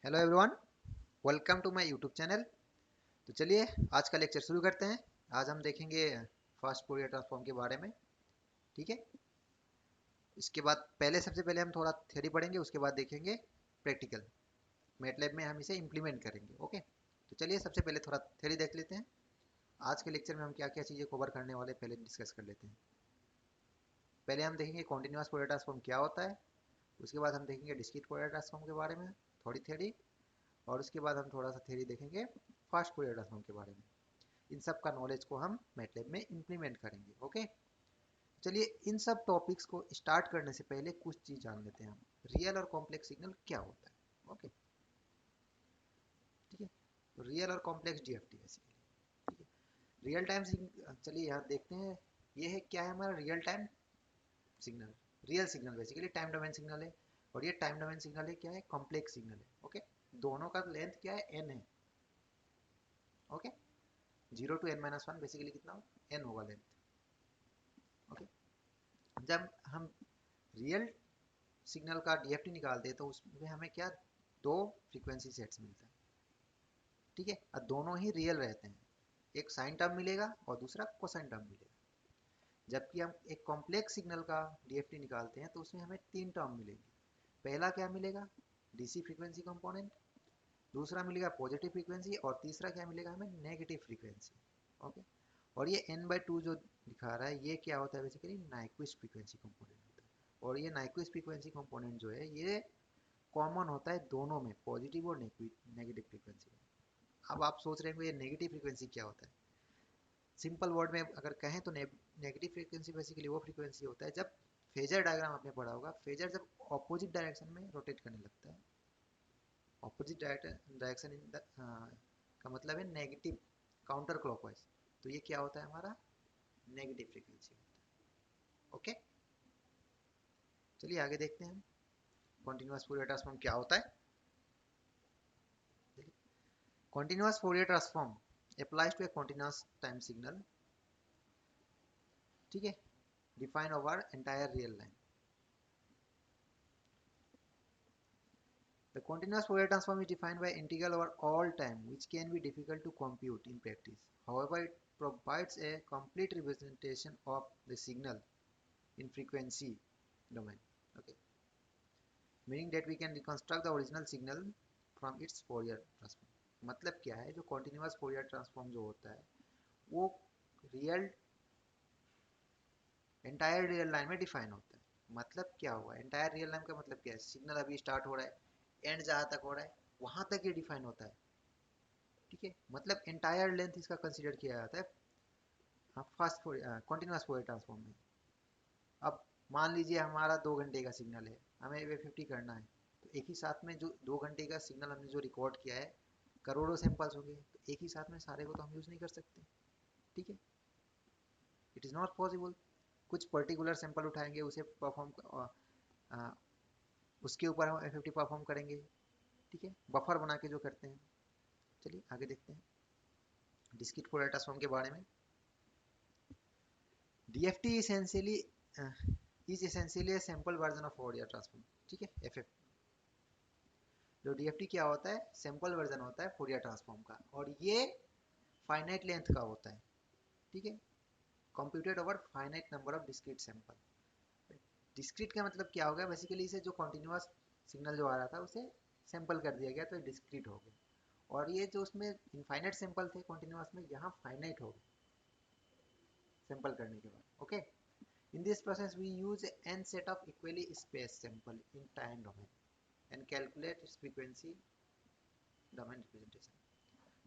Hello everyone, welcome to my YouTube channel. तो चलिए आज का लेक्चर शुरू करते हैं। आज हम देखेंगे फास्ट फूरियर ट्रांसफॉर्म के बारे में। ठीक है, इसके बाद सबसे पहले हम थोड़ा थ्योरी पढ़ेंगे, उसके बाद देखेंगे प्रैक्टिकल। मैटलैब में हम इसे इम्प्लीमेंट करेंगे। ओके, तो चलिए सबसे पहले थोड़ा थ्योरी देख लेते हैं। आज के लेक्चर में हम क्या क्या चीज़ें कवर करने वाले पहले डिस्कस कर लेते हैं। पहले हम देखेंगे कॉन्टिन्यूस फूरियर ट्रांसफॉर्म क्या होता है। उसके बाद हम देखेंगे डिस्क्रीट फूरियर ट्रांसफॉर्म के बारे में थोड़ी थ्योरी, और उसके बाद हम थोड़ा सा थ्योरी देखेंगे फास्ट फूरियर ट्रांसफॉर्म के बारे में। इन सब का नॉलेज को हम मैटलैब में इम्प्लीमेंट करेंगे। ओके, चलिए इन सब टॉपिक्स को स्टार्ट करने से पहले कुछ चीज़ जान लेते हैं हम। रियल और कॉम्प्लेक्स सिग्नल क्या होता है। ओके, ठीक है, तो रियल और कॉम्प्लेक्स डीएफटी बेसिकली। ठीक है, रियल टाइम सिग्नल, चलिए यहाँ देखते हैं। ये है क्या है हमारा real time signal. Real signal basically time domain signal है, और ये टाइम डोमेन सिग्नल है क्या है, कॉम्प्लेक्स सिग्नल है। ओके, दोनों का लेंथ क्या है, एन है। ओके, 0 to n-1 बेसिकली कितना हो, एन होगा लेंथ। ओके, जब हम रियल सिग्नल का डीएफटी निकालते हैं तो उसमें हमें क्या, दो फ्रीक्वेंसी सेट्स मिलता है। ठीक है, और दोनों ही रियल रहते हैं। एक साइन टर्म मिलेगा और दूसरा कोसाइन टर्म मिलेगा। जबकि हम एक कॉम्प्लेक्स सिग्नल का डीएफटी निकालते हैं तो उसमें हमें तीन टर्म मिलेंगे। पहला क्या मिलेगा, डीसी फ्रीक्वेंसी कंपोनेंट। दूसरा मिलेगा पॉजिटिव फ्रीक्वेंसी, और तीसरा क्या मिलेगा हमें, नेगेटिव फ्रीक्वेंसी। ओके, और ये n/2 जो दिखा रहा है ये क्या होता है, बेसिकली नाइक्विस्ट फ्रीक्वेंसी कंपोनेंट होता है। और ये नाइक्विस्ट फ्रीक्वेंसी कंपोनेंट जो है ये कॉमन होता है दोनों में, पॉजिटिव और नेगेटिव फ्रीक्वेंसी में। अब आप सोच रहे हैं ये नेगेटिव फ्रीक्वेंसी क्या होता है। सिंपल वर्ड में अगर कहें तो नेगेटिव फ्रीक्वेंसी बेसिकली वो फ्रीक्वेंसी होता है जब फेजर डायग्राम आपने पढ़ा होगा, फेजर जब ऑपोजिट डायरेक्शन में रोटेट करने लगता है। ऑपोजिट डायरेक्शन इन द का मतलब है नेगेटिव, काउंटर क्लॉकवाइज। तो ये क्या होता है हमारा, नेगेटिव फ्रीक्वेंसी होता है। ओके, चलिए आगे देखते हैं हम कॉन्टिन्यूअस फूरियर ट्रांसफॉर्म क्या होता है। Continuous Fourier transform applies to a continuous time signal, ठीक है, define over entire real line. The continuous Fourier transform is defined by integral over all time, which can be difficult to compute in practice. However, it provides a complete representation of the signal in frequency domain. Okay, meaning that we can reconstruct the original signal from its Fourier transform. मतलब क्या है, जो continuous Fourier transform जो होता है वो real entire real line में define होता है। मतलब क्या हुआ, एंटायर रियल लाइन का मतलब क्या है, सिग्नल अभी स्टार्ट हो रहा है, एंड जहाँ तक हो रहा है वहां तक ये डिफाइन होता है। ठीक है, मतलब एंटायर लेंथ इसका कंसीडर किया जाता है फास्ट कॉन्टिन्यूस फूरियर ट्रांसफॉर्म में। अब मान लीजिए हमारा 2 घंटे का सिग्नल है, हमें वे 50 करना है, तो एक ही साथ में जो 2 घंटे का सिग्नल हमने जो रिकॉर्ड किया है, करोड़ों सैंपल्स हो गए, तो एक ही साथ में सारे को तो हम यूज़ नहीं कर सकते। ठीक है, इट इज़ नॉट पॉसिबल। कुछ पर्टिकुलर सैंपल उठाएंगे, उसे परफॉर्म, उसके ऊपर हम FFT परफॉर्म करेंगे। ठीक है, बफर बना के जो करते हैं। चलिए आगे देखते हैं डिस्क्रीट फूरियर ट्रांसफॉर्म के बारे में। DFT is essentially a sample version of Fourier transform. ठीक है, FF जो DFT क्या होता है, सैंपल वर्जन होता है फोरियर ट्रांसफॉर्म का, और ये फाइनाइट लेंथ का होता है। ठीक है, computed over finite number of discrete sample. Discrete का मतलब क्या होगा, बेसिकली इसे जो कॉन्टिन्यूस सिग्नल जो आ रहा था उसे सैंपल कर दिया गया तो डिस्क्रीट हो गया, और ये जो उसमें इनफाइनाइट सैंपल थे कॉन्टिन्यूस में, यहाँ फाइनाइट हो गए सैंपल करने के बाद। Okay, in this process we use n set of equally spaced sample in time domain and calculate its frequency domain representation.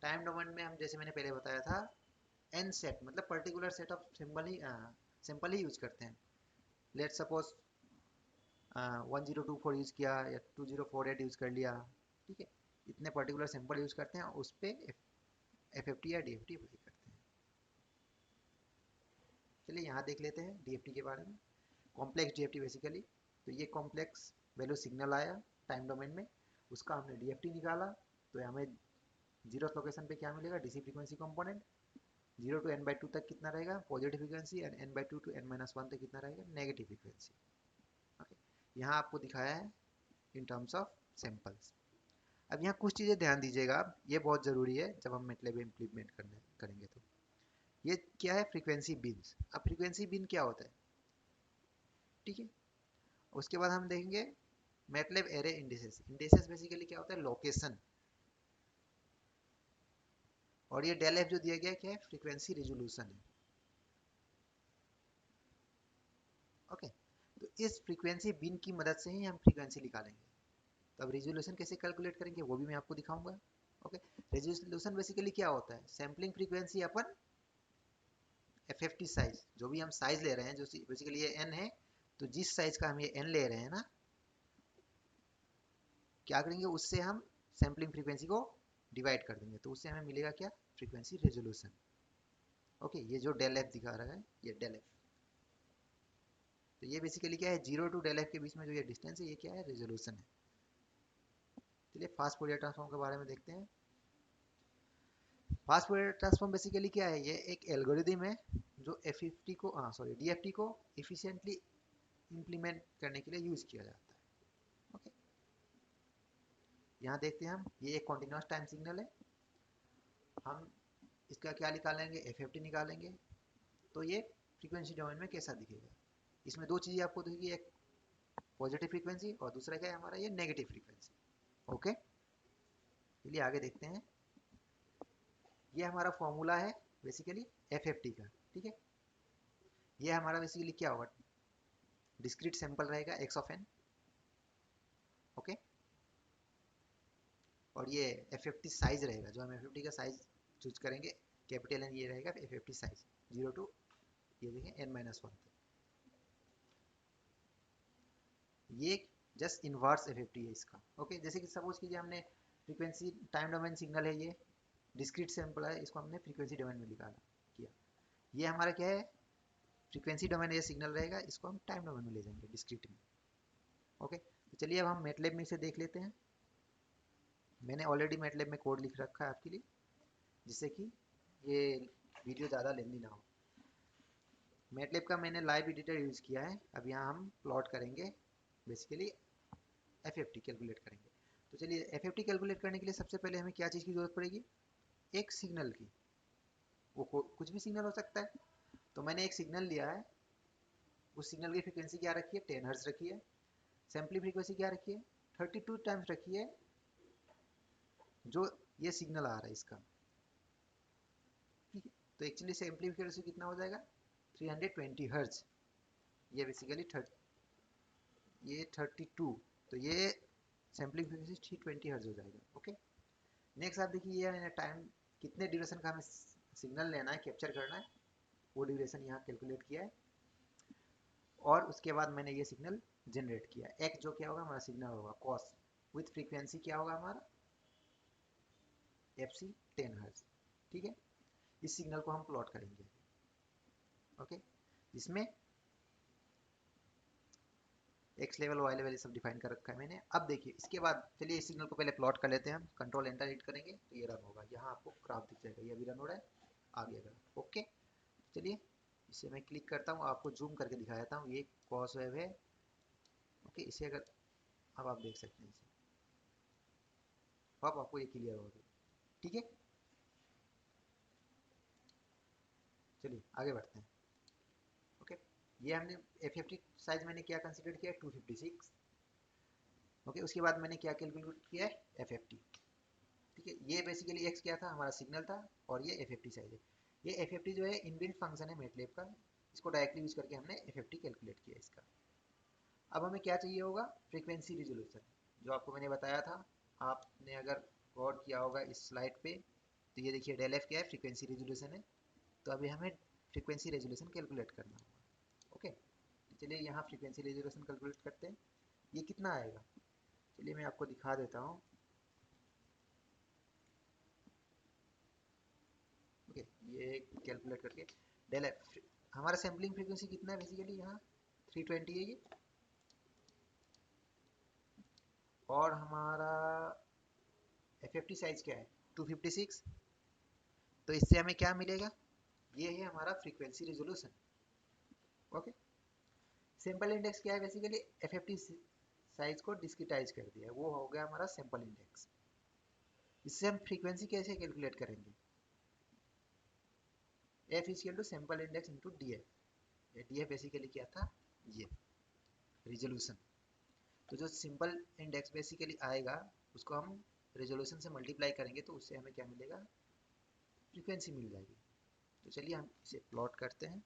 Time domain में हम, जैसे मैंने पहले बताया था, n सेट मतलब particular set of simple he use करते हैं। लेट सपोज 1024 यूज किया या 2048 यूज कर लिया। ठीक है, इतने पर्टिकुलर सिंपल यूज करते हैं, उस पर FFT या DFT अप्लाई करते हैं। चलिए यहाँ देख लेते हैं DFT के बारे में। कॉम्प्लेक्स DFT बेसिकली, तो ये कॉम्प्लेक्स वैल्यू सिग्नल आया टाइम डोमेन में, उसका हमने DFT निकाला, तो हमें जीरो लोकेशन पे क्या मिलेगा, DC frequency component. 0 to n/2 तक कितना रहेगा, positive frequency, and n/2 to n-1 तक कितना रहेगा, नेगेटिव फ्रीक्वेंसी। ओके, यहाँ आपको दिखाया है इन टर्म्स ऑफ सैंपल्स। अब यहाँ कुछ चीज़ें ध्यान दीजिएगा आप, ये बहुत ज़रूरी है जब हम MATLAB इम्प्लीमेंट करेंगे तो। ये क्या है, फ्रीक्वेंसी बिन्स। अब फ्रीक्वेंसी बिन क्या होता है, ठीक है। उसके बाद हम देखेंगे MATLAB array indices. Indices basically क्या होता है, लोकेशन। और ये del f जो दिया गया क्या है, फ्रीक्वेंसी रेजोल्यूशन है। ओके, तो इस फ्रीक्वेंसी बिन की मदद से ही हम फ्रीक्वेंसी निकालेंगे। तो अब रेजोल्यूशन कैसे कैलकुलेट करेंगे वो भी मैं आपको दिखाऊंगा। ओके, रेजोल्यूशन बेसिकली क्या होता है, सैम्पलिंग फ्रीक्वेंसी अपन FFT साइज, जो भी हम साइज ले रहे हैं, जो बेसिकली ये n है, तो जिस साइज का हम ये n ले रहे हैं ना, क्या करेंगे, उससे हम सैम्पलिंग फ्रीक्वेंसी को डिवाइड कर देंगे, तो उससे हमें मिलेगा क्या, फ्रीक्वेंसी रेजोल्यूशन। ओके, ये जो डेल एफ दिखा रहा है, ये डेल एफ, तो ये बेसिकली क्या है, जीरो टू डेल एफ के बीच में जो ये डिस्टेंस है, ये क्या है, रेजोल्यूशन है। चलिए फास्ट फोरियर ट्रांसफॉर्म के बारे में देखते हैं। फास्ट फोरियर ट्रांसफॉर्म बेसिकली क्या है, ये एक एल्गोरिदम है जो एफईटी को डीएफटी को इफिशिएंटली इंप्लीमेंट करने के लिए यूज किया जाता है। ओके, यहाँ देखते हैं हम, ये एक कॉन्टिन्यूस टाइम सिग्नल है। हम इसका क्या निकालेंगे, एफएफटी निकालेंगे। तो ये फ्रीक्वेंसी डोमेन में कैसा दिखेगा, इसमें दो चीज़ें आपको दिखेगी, एक पॉजिटिव फ्रीक्वेंसी और दूसरा क्या है हमारा, ये नेगेटिव फ्रीक्वेंसी। ओके, चलिए आगे देखते हैं। ये हमारा फॉर्मूला है बेसिकली एफएफटी का, ठीक है। ये हमारा बेसिकली क्या होगा, डिस्क्रीट सैंपल रहेगा x ऑफ n। ओके, और ये एफएफटी साइज रहेगा, जो हम एफएफटी का साइज चूज करेंगे, कैपिटल N, ये रहेगा एफएफटी साइज 0 टू ये देखें n-1 तक। ये जस्ट इनवर्स एफएफटी है इसका। ओके, जैसे कि सपोज कीजिए हमने फ्रीक्वेंसी टाइम डोमेन सिग्नल है, ये डिस्क्रीट सैंपल है, इसको हमने फ्रीक्वेंसी डोमेन में निकाला किया। ये हमारा क्या है, फ्रीक्वेंसी डोमेन, ये सिग्नल रहेगा, इसको हम टाइम डोमेन में ले जाएंगे, डिस्क्रीट में। ओके, तो चलिए अब हम मैटलैब में इसे देख लेते हैं। मैंने ऑलरेडी मैटलैब में कोड लिख रखा है आपके लिए, जिससे कि ये वीडियो ज़्यादा लेंदी ना हो। मैटलैब का मैंने लाइव एडिटर यूज़ किया है। अब यहाँ हम प्लॉट करेंगे, बेसिकली एफएफटी कैलकुलेट करेंगे। तो चलिए एफएफटी कैलकुलेट करने के लिए सबसे पहले हमें क्या चीज़ की ज़रूरत पड़ेगी, एक सिग्नल की। वो कुछ भी सिग्नल हो सकता है। तो मैंने एक सिग्नल लिया है, उस सिग्नल की फ्रीक्वेंसी क्या रखी है, 10 हर्ट्ज रखी है। सैम्पलिंग फ्रीक्वेंसी क्या रखी है, 32 टाइम्स रखी है, जो ये सिग्नल आ रहा है इसका, ठीक है। तो एक्चुअली सैम्पलिंग फ्रीक्वेंसी कितना हो जाएगा, 320 हर्ट्ज। ये बेसिकली ये 32, तो ये सैम्पलिंग फ्रीक्वेंसी 320 हर्ट्ज हो जाएगा। ओके, नेक्स्ट आप देखिए, ये मैंने टाइम कितने ड्यूरेशन का हमें सिग्नल लेना है, कैप्चर करना है, वो ड्यूरेशन यहाँ कैलकुलेट किया है। और उसके बाद मैंने ये सिग्नल जनरेट किया। एक जो क्या होगा, हमारा सिग्नल होगा कॉस, विथ फ्रीक्वेंसी क्या होगा हमारा, एफ सी 10 हर्ट्ज, ठीक है। इस सिग्नल को हम प्लॉट करेंगे। ओके, जिसमें एक्स लेवल वाई लेवल ये सब डिफाइन कर रखा है मैंने। अब देखिए इसके बाद चलिए इस सिग्नल को पहले प्लॉट कर लेते हैं हम। कंट्रोल एंटर हिट करेंगे तो ये रन होगा, यहाँ आपको ग्राफ दिख जाएगा, ये अभी रन हो रहा है, आ गया ग्राफ। ओके, चलिए इसे मैं क्लिक करता हूँ, आपको जूम करके दिखा देता हूँ। ये कॉस वेव है। ओके, इसे अगर अब आप देख सकते हैं इसे, अब आपको ये क्लियर हो गया, ठीक है। चलिए आगे बढ़ते हैं। ओके, ये हमने एफ साइज मैंने क्या कंसिडर किया, 256। ओके, उसके बाद मैंने क्या कैलकुलेट किया है, एफ, ठीक है। ये बेसिकली एक्स क्या था, हमारा सिग्नल था, और ये एफ साइज है। ये एफ जो है इनबिल्ट फंक्शन है मैटलैब का, इसको डायरेक्टली यूज करके हमने एफ कैलकुलेट किया इसका। अब हमें क्या चाहिए होगा, फ्रीक्वेंसी रिजोल्यूशन, जो आपको मैंने बताया था। आपने अगर गौर किया होगा इस स्लाइड पे, तो ये देखिए डेल एफ क्या है, फ्रीक्वेंसी रिजोल्यूशन है। तो अभी हमें फ्रीक्वेंसी रेजोल्यूशन कैलकुलेट करना होगा। ओके, चलिए यहाँ फ्रीक्वेंसी रेजोल्यूशन कैलकुलेट करते हैं। ये कितना आएगा, चलिए मैं आपको दिखा देता हूँ। ओके, ये कैलकुलेट करके डेल एफ, हमारा सैम्पलिंग फ्रीक्वेंसी कितना है बेसिकली यहाँ, 320 है ये, और हमारा एफ साइज क्या है, 256। तो इससे हमें क्या मिलेगा, ये है हमारा frequency resolution. Okay, sample index क्या है बेसिकली, एफ साइज को डिस्क्रिटाइज कर दिया, वो हो गया हमारा सैंपल इंडेक्स। इससे हम फ्रीक्वेंसी कैसे कैलकुलेट करेंगे, F equal to sample index into D F. D F basically क्या था, ये रिजोल्यूशन। तो जो सिंपल इंडेक्स बेसिकली आएगा उसको हम रेजोल्यूशन से मल्टीप्लाई करेंगे तो उससे हमें क्या मिलेगा, फ्रीक्वेंसी मिल जाएगी। तो चलिए हम इसे प्लॉट करते हैं।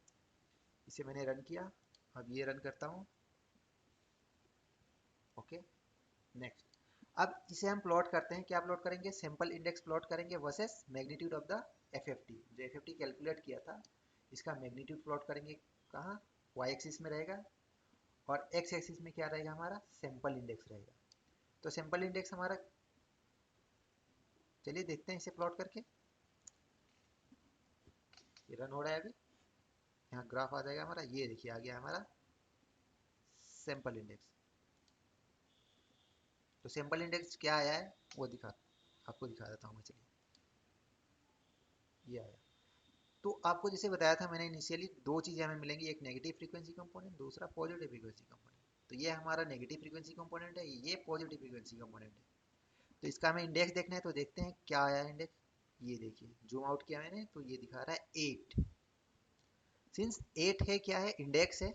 इसे मैंने रन किया, अब ये रन करता हूँ। Okay, next. अब इसे हम प्लॉट करते हैं, क्या प्लॉट करेंगे, सैंपल इंडेक्स प्लॉट करेंगे versus magnitude of the FFT. जो एफएफटी कैलकुलेट किया था इसका मैग्नीट्यूड प्लॉट करेंगे, कहाँ, वाई एक्सिस में रहेगा, और एक्स एक्सिस में क्या रहेगा, हमारा सैंपल इंडेक्स रहेगा। तो सैंपल इंडेक्स हमारा, चलिए देखते हैं इसे प्लॉट करके। ये रन हो रहा है अभी, यहाँ ग्राफ आ जाएगा हमारा, ये देखिए आ गया हमारा सैंपल इंडेक्स। तो सैंपल इंडेक्स क्या आया है वो आपको दिखा देता हूँ मैं, चलिए। ये आया। तो आपको जैसे बताया था मैंने इनिशियली, दो चीज़ें हमें मिलेंगी, एक नेगेटिव फ्रीक्वेंसी कंपोनेंट, दूसरा पॉजिटिव फ्रीक्वेंसी कंपोनेंट। तो ये हमारा नेगेटिव फ्रीक्वेंसी कंपोनेंट है, ये पॉजिटिव फ्रीक्वेंसी कंपोनेंट है। तो इसका हमें इंडेक्स देखना है, तो देखते हैं क्या आया है इंडेक्स। ये देखिए जूम आउट किया मैंने तो ये दिखा रहा है 8। सिंस 8 है, क्या है, इंडेक्स है।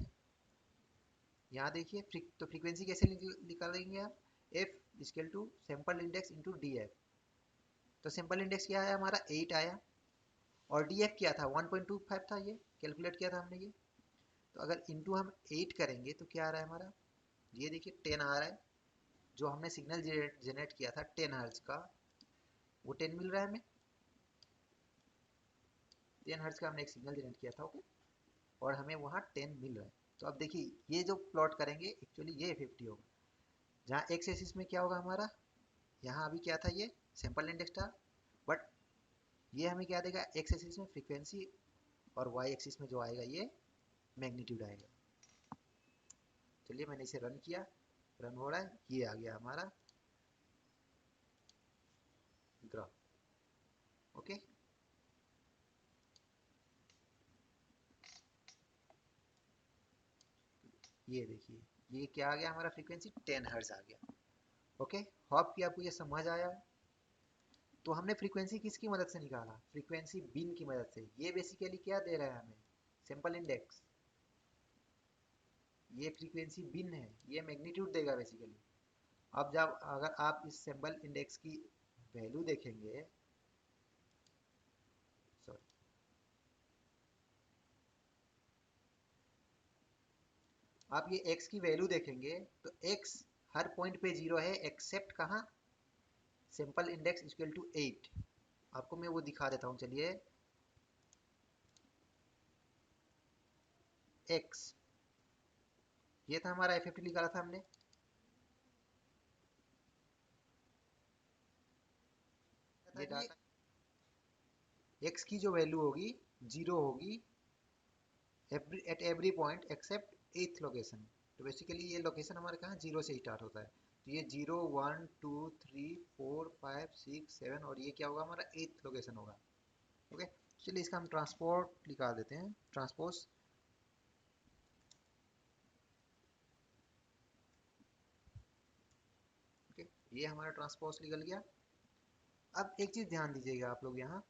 यहाँ देखिए तो फ्रीक्वेंसी कैसे निकालेंगे आप, F equal to sample index into D F. तो सैंपल इंडेक्स क्या आया हमारा, 8 आया, और डी एफ क्या था, 1.25 था, ये कैलकुलेट किया था हमने ये। तो अगर इंटू हम 8 करेंगे तो क्या आ रहा है हमारा, ये देखिए 10 आ रहा है। जो हमने सिग्नल जनरेट किया था 10 हर्ट्ज का, वो 10 मिल रहा है हमें। 10 हर्ट्ज का हमने एक सिग्नल जनरेट किया था, ओके, और हमें वहाँ 10 मिल रहा है। तो अब देखिए ये जो प्लॉट करेंगे एक्चुअली ये 50 होगा। जहाँ एक्स एक्सिस में क्या होगा हमारा, यहाँ अभी क्या था, ये सैंपल इंडेक्स था, बट ये हमें क्या देगा, एक्स एक्सिस में फ्रीक्वेंसी, और वाई एक्सिस में जो आएगा ये मैग्नीट्यूड आएगा। चलिए मैंने इसे रन किया, रन हो रहा है, ये आ गया हमारा ग्राफ। ओके, ये देखिए ये क्या आ गया हमारा, फ्रीक्वेंसी 10 हर्ट्ज आ गया। ओके, होप कि आपको ये समझ आया। तो हमने फ्रीक्वेंसी किसकी मदद से निकाला, फ्रीक्वेंसी बिन की मदद से। ये बेसिकली क्या दे रहा है हमें, सैंपल इंडेक्स। ये फ्रीक्वेंसी बिन है, ये मैग्नीट्यूड देगा बेसिकली। अब जब अगर आप इस सैंपल इंडेक्स की वैल्यू देखेंगे, सॉरी, आप ये x की वैल्यू देखेंगे तो x हर पॉइंट पे 0 है, एक्सेप्ट कहाँ, सैंपल इंडेक्स इक्वल टू 8। आपको मैं वो दिखा देता हूँ, चलिए। x, ये था हमारा एफ निकाला था हमने। ये डाटा, x की जो वैल्यू होगी 0 होगी at every point accept 8th location. तो बेसिकली ये लोकेशन हमारे कहाँ, 0 से स्टार्ट होता है। तो ये 0 1 2 3 4 5 6 7, और ये क्या होगा हमारा 8th लोकेशन होगा। ओके, चलिए इसका हम ट्रांसपोर्ट निकाल देते हैं, ट्रांसपोज। ओके, ये हमारा ट्रांसपोज निकल गया। अब एक चीज़ ध्यान दीजिएगा आप लोग, यहाँ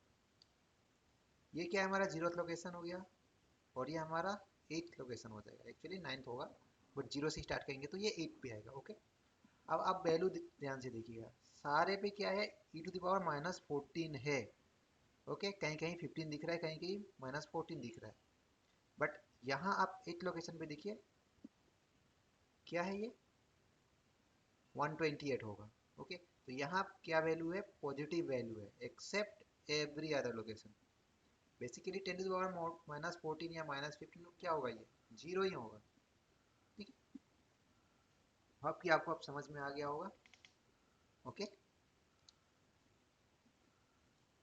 ये क्या है, हमारा 0th लोकेशन हो गया, और ये हमारा 8th लोकेशन हो जाएगा। एक्चुअली 9th होगा, बट 0 से स्टार्ट करेंगे तो ये 8 पे आएगा। ओके, अब आप वैल्यू ध्यान से देखिएगा, सारे पे क्या है, e⁻⁻14 है। ओके, कहीं कहीं 15 दिख रहा है, कहीं कहीं -14 दिख रहा है, बट यहाँ आप 8 लोकेशन पे देखिए क्या है, ये 128 होगा। ओके, तो यहाँ क्या वैल्यू है, पॉजिटिव वैल्यू है, except every other location. Basically 10⁻⁻14 या -15 क्या होगा, ये 0 ही होगा। ठीक है, आपको अब समझ में आ गया होगा। ओके,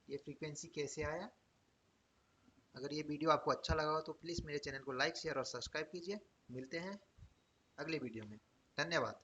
ये फ्रीक्वेंसी कैसे आया। अगर ये वीडियो आपको अच्छा लगा हो तो प्लीज़ मेरे चैनल को लाइक शेयर और सब्सक्राइब कीजिए। मिलते हैं अगले वीडियो में, धन्यवाद।